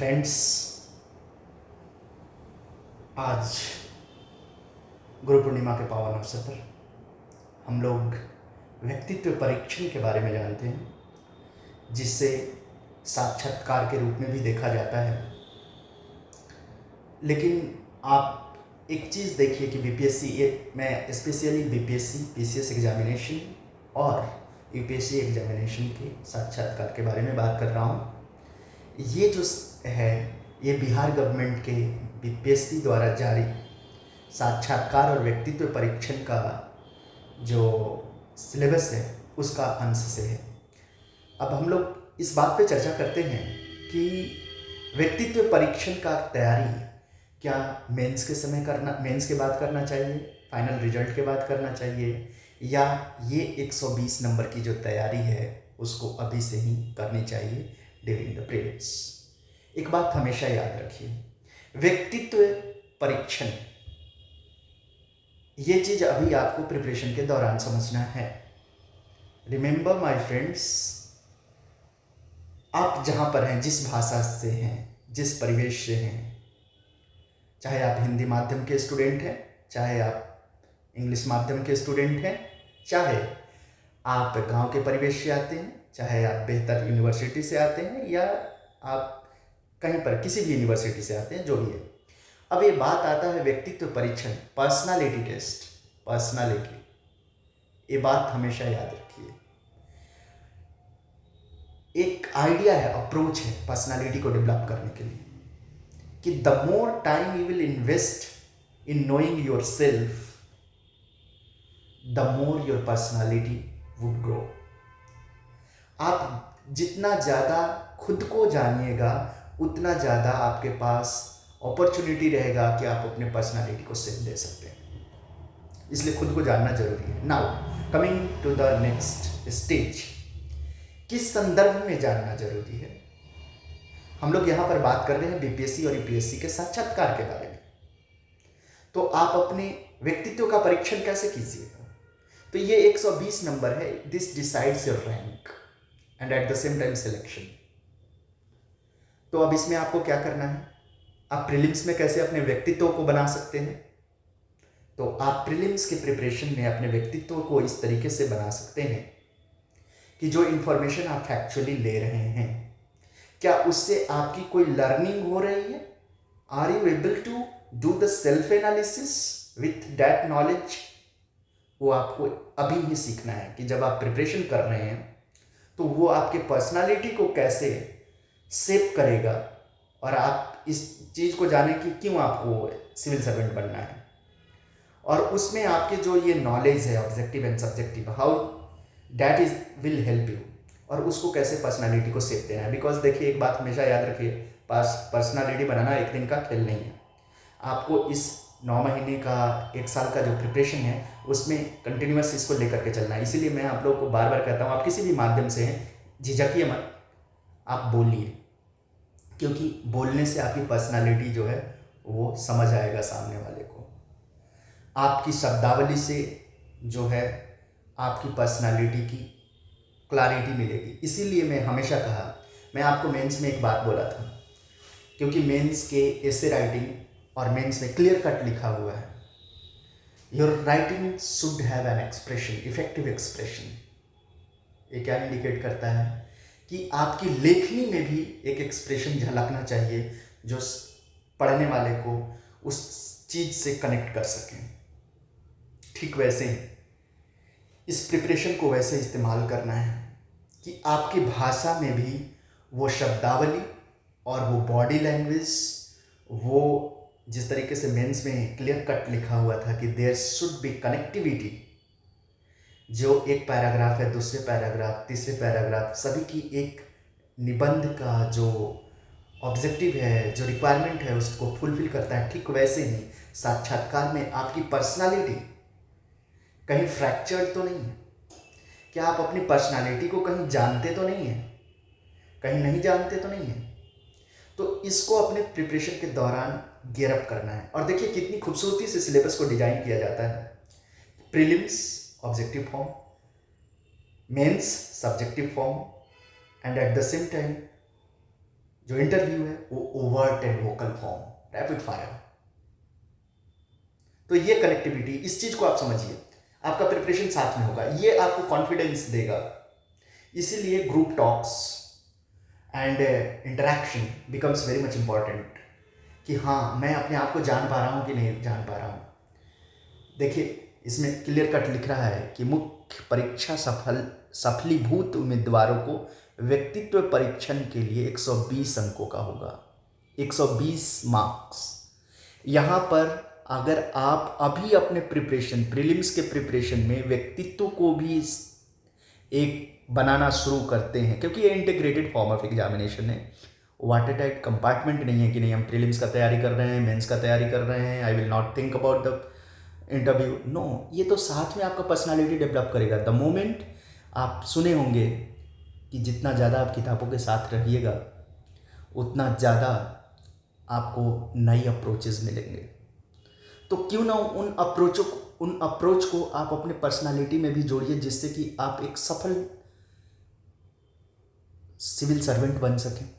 Friends, आज गुरु पूर्णिमा के पावन अवसर पर हम लोग व्यक्तित्व परीक्षण के बारे में जानते हैं, जिसे साक्षात्कार के रूप में भी देखा जाता है। लेकिन आप एक चीज़ देखिए कि मैं स्पेशली बीपीएससी, पीसीएस एग्जामिनेशन और यूपीएससी एग्जामिनेशन के साक्षात्कार के बारे में बात कर रहा हूँ। ये जो है ये बिहार गवर्नमेंट के बीपीएससी द्वारा जारी साक्षात्कार और व्यक्तित्व परीक्षण का जो सिलेबस है उसका अंश से है। अब हम लोग इस बात पे चर्चा करते हैं कि व्यक्तित्व परीक्षण का तैयारी क्या मेंस के समय करना, मेंस के बाद करना चाहिए, फाइनल रिजल्ट के बाद करना चाहिए, या ये 120 नंबर की जो तैयारी है उसको अभी से ही करनी चाहिए ड्यूरिंग द प्रीलिम्स। एक बात हमेशा याद रखिए, व्यक्तित्व परीक्षण ये चीज अभी आपको प्रिपरेशन के दौरान समझना है। रिमेंबर माय फ्रेंड्स, आप जहां पर हैं, जिस भाषा से हैं, जिस परिवेश से हैं, चाहे आप हिंदी माध्यम के स्टूडेंट हैं, चाहे आप इंग्लिश माध्यम के स्टूडेंट हैं, चाहे आप गांव के परिवेश से आते हैं, चाहे आप बेहतर यूनिवर्सिटी से आते हैं, या आप कहीं पर किसी भी यूनिवर्सिटी से आते हैं, जो भी है। अब ये बात आता है व्यक्तित्व परीक्षण, पर्सनालिटी टेस्ट, पर्सनालिटी, ये बात हमेशा याद रखिए। एक आइडिया है, अप्रोच है पर्सनालिटी को डेवलप करने के लिए कि the more time you will invest in knowing your self, the more your personality would grow. आप जितना ज़्यादा खुद को जानिएगा उतना ज़्यादा आपके पास अपॉर्चुनिटी रहेगा कि आप अपने पर्सनालिटी को सेप दे सकते हैं। इसलिए खुद को जानना जरूरी है। Now coming to the next stage, किस संदर्भ में जानना जरूरी है। हम लोग यहाँ पर बात कर रहे हैं बीपीएससी और यूपीएससी के साक्षात्कार के बारे में। तो आप अपने व्यक्तित्व का परीक्षण कैसे कीजिएगा? तो ये 120 नंबर है, this decides your rank and at the same time selection. तो अब इसमें आपको क्या करना है, आप प्रीलिम्स में कैसे अपने व्यक्तित्व को बना सकते हैं। तो आप प्रीलिम्स के प्रिपरेशन में अपने व्यक्तित्व को इस तरीके से बना सकते हैं कि जो इंफॉर्मेशन आप फैक्चुअली ले रहे हैं, क्या उससे आपकी कोई लर्निंग हो रही है? Are you able to do the self analysis with that knowledge? वो आपको अभी ही सीखना है कि जब आप प्रिपरेशन कर रहे हैं तो वो आपके पर्सनालिटी को कैसे शेप करेगा, और आप इस चीज़ को जाने कि क्यों आपको सिविल सर्वेंट बनना है। और उसमें आपके जो ये नॉलेज है objective and subjective, how that is will help you, और उसको कैसे पर्सनालिटी को शेप देना है। बिकॉज देखिए, एक बात हमेशा याद रखिए, पर्सनालिटी बनाना एक दिन का खेल नहीं है। आपको इस 9 महीने का, 1 साल का जो प्रिपरेशन है उसमें कंटिन्यूस इसको लेकर के चलना है। इसीलिए मैं आप लोगों को बार बार कहता हूँ, आप किसी भी माध्यम से हैं, झिझकिए मत, आप बोलिए, क्योंकि बोलने से आपकी पर्सनालिटी जो है वो समझ आएगा सामने वाले को। आपकी शब्दावली से जो है आपकी पर्सनालिटी की क्लैरिटी मिलेगी। इसीलिए मैं हमेशा कहा, मैं आपको मेंस में एक बात बोला था, क्योंकि मेंस के एसे राइटिंग और मेंस में क्लियर कट लिखा हुआ है, your writing should have an expression, effective expression. ये क्या इंडिकेट करता है कि आपकी लेखनी में भी एक एक्सप्रेशन झलकना चाहिए जो पढ़ने वाले को उस चीज़ से कनेक्ट कर सकें। ठीक वैसे ही इस प्रिपरेशन को वैसे इस्तेमाल करना है कि आपकी भाषा में भी वो शब्दावली और वो बॉडी लैंग्वेज, वो जिस तरीके से मेंस में क्लियर कट लिखा हुआ था कि देयर शुड बी कनेक्टिविटी, जो एक पैराग्राफ है, दूसरे पैराग्राफ, तीसरे पैराग्राफ, सभी की एक निबंध का जो ऑब्जेक्टिव है, जो रिक्वायरमेंट है, उसको फुलफिल करता है। ठीक वैसे ही साक्षात्कार में आपकी पर्सनालिटी कहीं फ्रैक्चर्ड तो नहीं है? क्या आप अपनी पर्सनालिटी को कहीं जानते तो नहीं है, कहीं नहीं जानते तो नहीं है? तो इसको अपने प्रिपरेशन के दौरान गियर अप करना है। और देखिए कितनी खूबसूरती से सिलेबस को डिजाइन किया जाता है। Prelims objective form, mains subjective form, and at the same time जो इंटरव्यू है वो overt and vocal form, rapid fire. तो ये कनेक्टिविटी, इस चीज को आप समझिए, आपका प्रिपरेशन साथ में होगा, ये आपको कॉन्फिडेंस देगा। इसीलिए group talks and interaction becomes very much important कि हाँ मैं अपने आप को जान पा रहा हूँ कि नहीं जान पा रहा हूँ। देखिए इसमें क्लियर कट लिख रहा है कि मुख्य परीक्षा सफलीभूत उम्मीदवारों को व्यक्तित्व परीक्षण के लिए 120 अंकों का होगा, 120 मार्क्स। यहाँ पर अगर आप अभी अपने प्रिपरेशन, प्रीलिम्स के प्रिपरेशन में व्यक्तित्व को भी एक बनाना शुरू करते हैं, क्योंकि ये इंटीग्रेटेड फॉर्म ऑफ एग्जामिनेशन है, वाटर टाइट कंपार्टमेंट नहीं है कि नहीं हम प्रीलिम्स का तैयारी कर रहे हैं, मेंस का तैयारी कर रहे हैं, I will not think about the interview. No, ये तो साथ में आपका पर्सनालिटी डेवलप करेगा। द मोमेंट आप सुने होंगे कि जितना ज़्यादा आप किताबों के साथ रहिएगा उतना ज़्यादा आपको नई अप्रोचेस मिलेंगे। तो क्यों ना उन अप्रोच को आप अपने पर्सनालिटी में भी जोड़िए, जिससे कि आप एक सफल सिविल सर्वेंट बन सकें,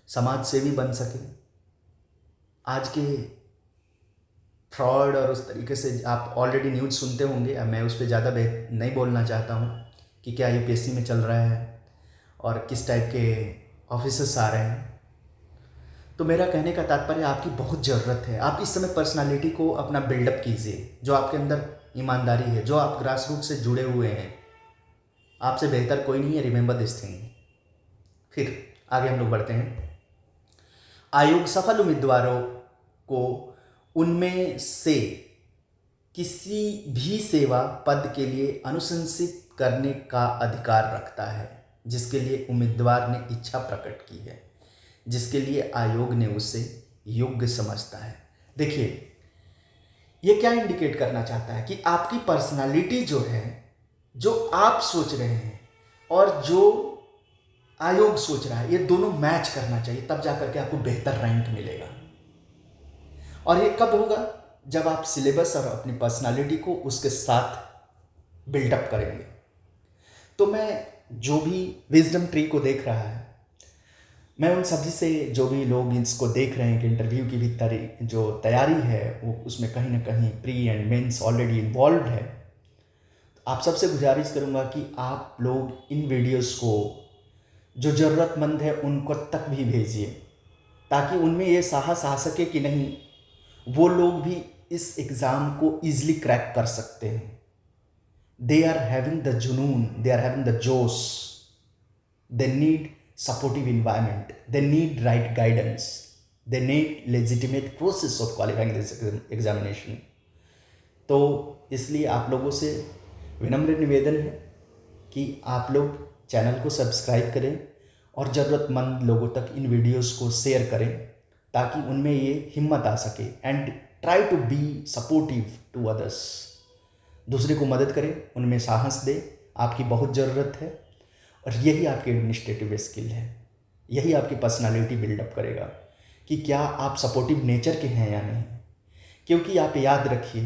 समाज सेवी बन सकें। आज के फ्रॉड और उस तरीके से आप ऑलरेडी न्यूज़ सुनते होंगे, अब मैं उस पर ज़्यादा नहीं बोलना चाहता हूँ कि क्या यूपीएससी में चल रहा है और किस टाइप के ऑफिसर्स आ रहे हैं। तो मेरा कहने का तात्पर्य आपकी बहुत ज़रूरत है। आप इस समय पर्सनालिटी को अपना बिल्डअप कीजिए, जो आपके अंदर ईमानदारी है, जो आप ग्रास रूट से जुड़े हुए हैं, आपसे बेहतर कोई नहीं है। Remember this thing. फिर आगे हम लोग बढ़ते हैं। आयोग सफल उम्मीदवारों को उनमें से किसी भी सेवा पद के लिए अनुशंसित करने का अधिकार रखता है जिसके लिए उम्मीदवार ने इच्छा प्रकट की है, जिसके लिए आयोग ने उसे योग्य समझता है। देखिए ये क्या इंडिकेट करना चाहता है कि आपकी पर्सनालिटी जो है, जो आप सोच रहे हैं और जो आयोग सोच रहा है, ये दोनों मैच करना चाहिए, तब जाकर के आपको बेहतर रैंक मिलेगा। और ये कब होगा? जब आप सिलेबस और अपनी पर्सनालिटी को उसके साथ बिल्डअप करेंगे। तो मैं जो भी विजडम ट्री को देख रहा है, मैं उन सभी से, जो भी लोग इसको देख रहे हैं कि इंटरव्यू की भी जो तैयारी है वो उसमें कहीं ना कहीं pre and mains already involve है, तो आप सबसे गुजारिश करूंगा कि आप लोग इन वीडियोस को जो ज़रूरतमंद है उनको तक भी भेजिए, ताकि उनमें ये साहस आ सके कि नहीं, वो लोग भी इस एग्ज़ाम को ईजिली क्रैक कर सकते हैं। दे आर हैविंग द जुनून, दे आर हैविंग द जोश, they need supportive environment, they need right guidance, they need legitimate process of qualifying this examination। तो इसलिए आप लोगों से विनम्र निवेदन है कि आप लोग चैनल को सब्सक्राइब करें और ज़रूरतमंद लोगों तक इन वीडियोस को शेयर करें, ताकि उनमें ये हिम्मत आ सके। And try to be supportive to others, दूसरे को मदद करें, उनमें साहस दें, आपकी बहुत ज़रूरत है। और यही आपकी एडमिनिस्ट्रेटिव स्किल है, यही आपकी पर्सनालिटी बिल्डअप करेगा कि क्या आप सपोर्टिव नेचर के हैं या नहीं। क्योंकि आप याद रखिए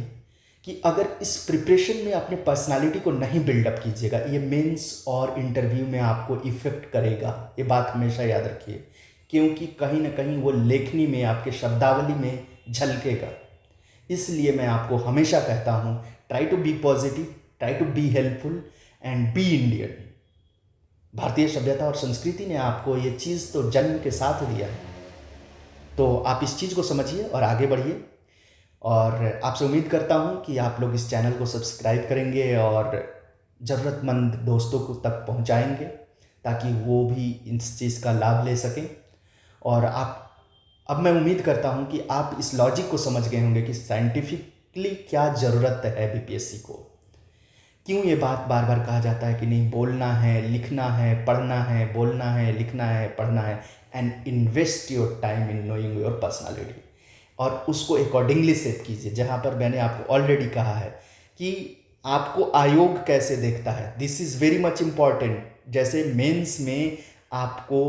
कि अगर इस प्रिपरेशन में अपने पर्सनालिटी को नहीं बिल्डअप कीजिएगा, ये मेंस और इंटरव्यू में आपको इफ़ेक्ट करेगा। ये बात हमेशा याद रखिए, क्योंकि कहीं ना कहीं वो लेखनी में, आपके शब्दावली में झलकेगा। इसलिए मैं आपको हमेशा कहता हूँ, try to be positive, try to be helpful and be Indian. भारतीय सभ्यता और संस्कृति ने आपको ये चीज़ तो जन्म के साथ दिया है, तो आप इस चीज़ को समझिए और आगे बढ़िए। और आपसे उम्मीद करता हूँ कि आप लोग इस चैनल को सब्सक्राइब करेंगे और ज़रूरतमंद दोस्तों को तक पहुँचाएंगे, ताकि वो भी इस चीज़ का लाभ ले सकें। और अब मैं उम्मीद करता हूँ कि आप इस लॉजिक को समझ गए होंगे कि साइंटिफिकली क्या ज़रूरत है बीपीएससी को। क्यों ये बात बार बार कहा जाता है कि नहीं, बोलना है, लिखना है, पढ़ना है, बोलना है, लिखना है, पढ़ना है, and invest your time in knowing your personality, और उसको अकॉर्डिंगली सेट कीजिए। जहाँ पर मैंने आपको ऑलरेडी कहा है कि आपको आयोग कैसे देखता है, this is very much important. जैसे मेंस में आपको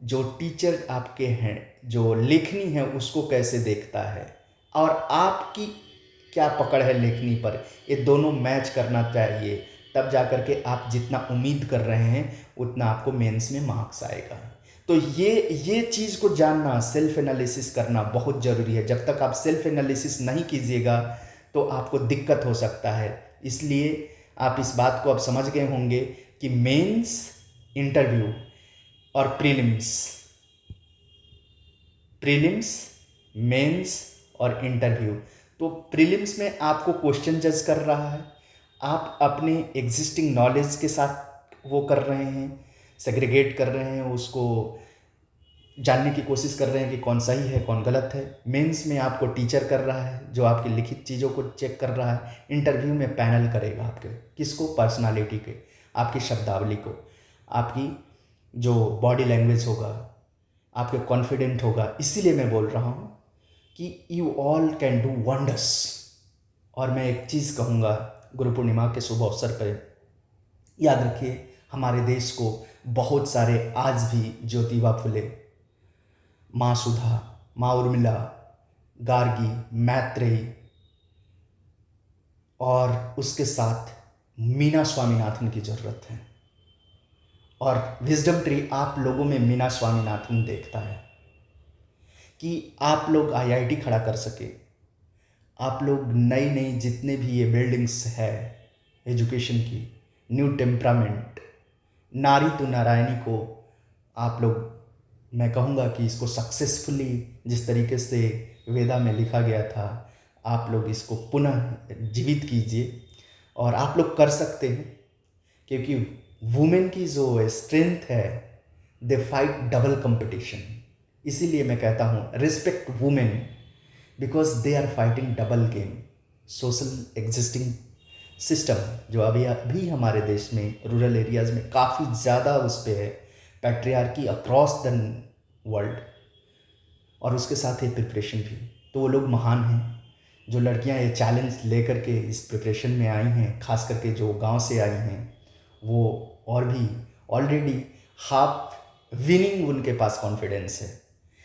जो टीचर आपके हैं, जो लेखनी है, उसको कैसे देखता है, और आपकी क्या पकड़ है लेखनी पर, ये दोनों मैच करना चाहिए। तब जाकर के आप जितना उम्मीद कर रहे हैं उतना आपको मेंस में मार्क्स आएगा। तो ये चीज़ को जानना, सेल्फ एनालिसिस करना बहुत ज़रूरी है। जब तक आप सेल्फ एनालिसिस नहीं कीजिएगा तो आपको दिक्कत हो सकता है। इसलिए आप इस बात को अब समझ गए होंगे कि मेंस, इंटरव्यू और प्रीलिम्स, मेंस और इंटरव्यू। तो प्रीलिम्स में आपको क्वेश्चन जज कर रहा है, आप अपने एग्जिस्टिंग नॉलेज के साथ वो कर रहे हैं, सेग्रीगेट कर रहे हैं, उसको जानने की कोशिश कर रहे हैं कि कौन सही है कौन गलत है। मेंस में आपको टीचर कर रहा है जो आपकी लिखित चीज़ों को चेक कर रहा है। इंटरव्यू में पैनल करेगा आपके, किसको? पर्सनालिटी के, आपकी शब्दावली को, आपकी जो बॉडी लैंग्वेज होगा, आपके कॉन्फिडेंट होगा। इसीलिए मैं बोल रहा हूँ कि you all can do wonders. और मैं एक चीज़ कहूँगा गुरु पूर्णिमा के शुभ अवसर पर, याद रखिए हमारे देश को बहुत सारे आज भी ज्योतिबा फुले, माँ सुधा, माँ उर्मिला, गार्गी, मैत्रेयी और उसके साथ मीना स्वामीनाथन की ज़रूरत है। और विजडम ट्री आप लोगों में मीना स्वामीनाथन देखता है कि आप लोग आईआईटी खड़ा कर सके, आप लोग नई नई जितने भी ये बिल्डिंग्स है एजुकेशन की, न्यू टेम्परामेंट, नारी तो नारायणी को आप लोग, मैं कहूँगा कि इसको सक्सेसफुली, जिस तरीके से वेदा में लिखा गया था, आप लोग इसको पुनः जीवित कीजिए। और आप लोग कर सकते हैं, क्योंकि वुमेन की जो स्ट्रेंथ है, दे फाइट डबल कंपटीशन। इसीलिए मैं कहता हूँ respect women, because they are fighting double game. Social existing system जो अभी हमारे देश में रूरल एरियाज़ में काफ़ी ज़्यादा उस पर है, पैट्रियार्की अक्रॉस द वर्ल्ड, और उसके साथ ही प्रिपरेशन भी। तो वो लोग महान हैं जो लड़कियां ये चैलेंज लेकर के इस प्रिपरेशन में आई हैं, खास करके जो गांव से आई हैं, वो और भी ऑलरेडी हाफ विनिंग उनके पास कॉन्फिडेंस है।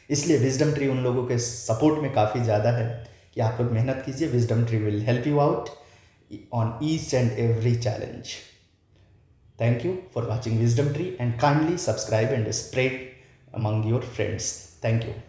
इसलिए विजडम ट्री उन लोगों के सपोर्ट में काफ़ी ज़्यादा है कि आप लोग मेहनत कीजिए। Wisdom tree will help you out on each and every challenge. Thank you for watching Wisdom Tree, and kindly subscribe and spread among your friends. Thank you.